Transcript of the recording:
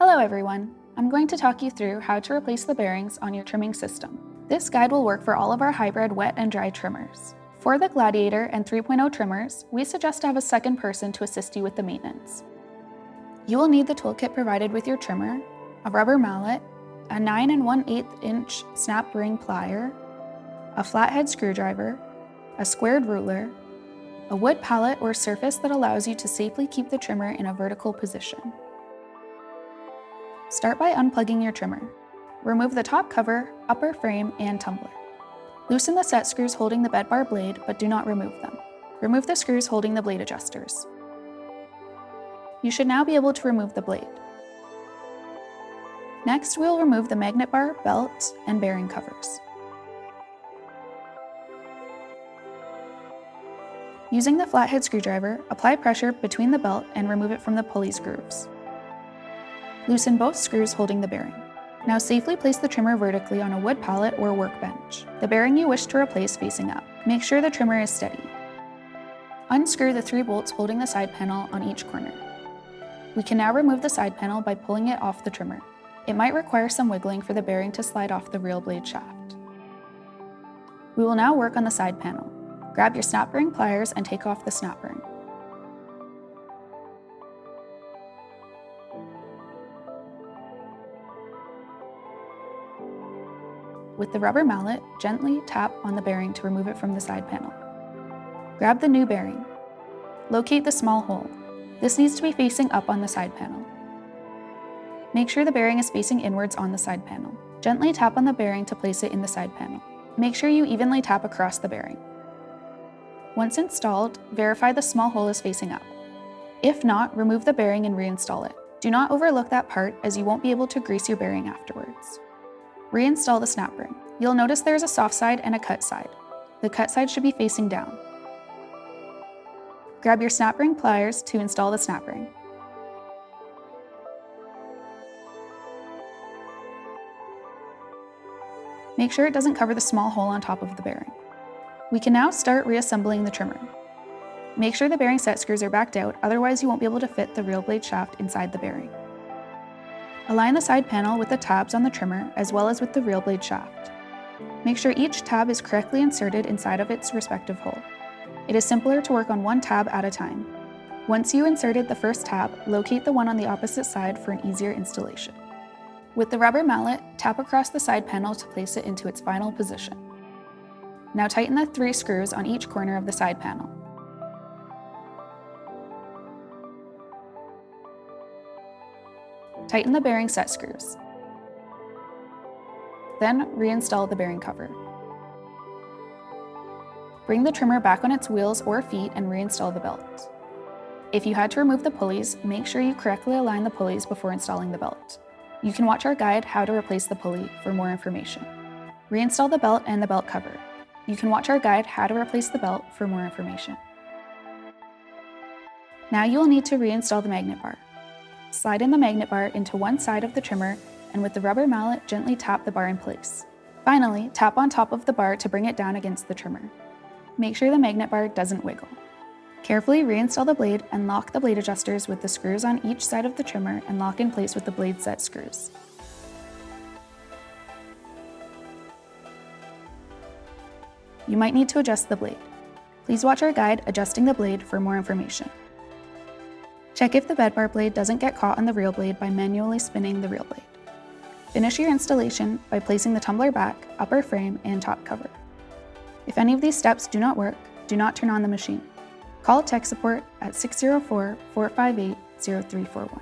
Hello everyone! I'm going to talk you through how to replace the bearings on your trimming system. This guide will work for all of our hybrid wet and dry trimmers. For the Gladiator and 3.0 trimmers, we suggest to have a second person to assist you with the maintenance. You will need the toolkit provided with your trimmer, a rubber mallet, a 9 1/8 inch snap ring plier, a flathead screwdriver, a squared ruler, a wood pallet or surface that allows you to safely keep the trimmer in a vertical position. Start by unplugging your trimmer. Remove the top cover, upper frame, and tumbler. Loosen the set screws holding the bed bar blade, but do not remove them. Remove the screws holding the blade adjusters. You should now be able to remove the blade. Next, we will remove the magnet bar, belt, and bearing covers. Using the flathead screwdriver, apply pressure between the belt and remove it from the pulley's grooves. Loosen both screws holding the bearing. Now safely place the trimmer vertically on a wood pallet or workbench, the bearing you wish to replace facing up. Make sure the trimmer is steady. Unscrew the 3 bolts holding the side panel on each corner. We can now remove the side panel by pulling it off the trimmer. It might require some wiggling for the bearing to slide off the reel blade shaft. We will now work on the side panel. Grab your snap ring pliers and take off the snap ring. With the rubber mallet, gently tap on the bearing to remove it from the side panel. Grab the new bearing. Locate the small hole. This needs to be facing up on the side panel. Make sure the bearing is facing inwards on the side panel. Gently tap on the bearing to place it in the side panel. Make sure you evenly tap across the bearing. Once installed, verify the small hole is facing up. If not, remove the bearing and reinstall it. Do not overlook that part, as you won't be able to grease your bearing afterwards. Reinstall the snap ring. You'll notice there is a soft side and a cut side. The cut side should be facing down. Grab your snap ring pliers to install the snap ring. Make sure it doesn't cover the small hole on top of the bearing. We can now start reassembling the trimmer. Make sure the bearing set screws are backed out, otherwise you won't be able to fit the reel blade shaft inside the bearing. Align the side panel with the tabs on the trimmer as well as with the reel blade shaft. Make sure each tab is correctly inserted inside of its respective hole. It is simpler to work on one tab at a time. Once you inserted the first tab, locate the one on the opposite side for an easier installation. With the rubber mallet, tap across the side panel to place it into its final position. Now tighten the 3 screws on each corner of the side panel. Tighten the bearing set screws. Then reinstall the bearing cover. Bring the trimmer back on its wheels or feet and reinstall the belt. If you had to remove the pulleys, make sure you correctly align the pulleys before installing the belt. You can watch our guide, How to Replace the Pulley, for more information. Reinstall the belt and the belt cover. You can watch our guide, How to Replace the Belt, for more information. Now you will need to reinstall the magnet bar. Slide in the magnet bar into one side of the trimmer, and with the rubber mallet, gently tap the bar in place. Finally, tap on top of the bar to bring it down against the trimmer. Make sure the magnet bar doesn't wiggle. Carefully reinstall the blade and lock the blade adjusters with the screws on each side of the trimmer and lock in place with the blade set screws. You might need to adjust the blade. Please watch our guide, Adjusting the Blade, for more information. Check if the bed bar blade doesn't get caught on the reel blade by manually spinning the reel blade. Finish your installation by placing the tumbler back, upper frame, and top cover. If any of these steps do not work, do not turn on the machine. Call tech support at 604-458-0341.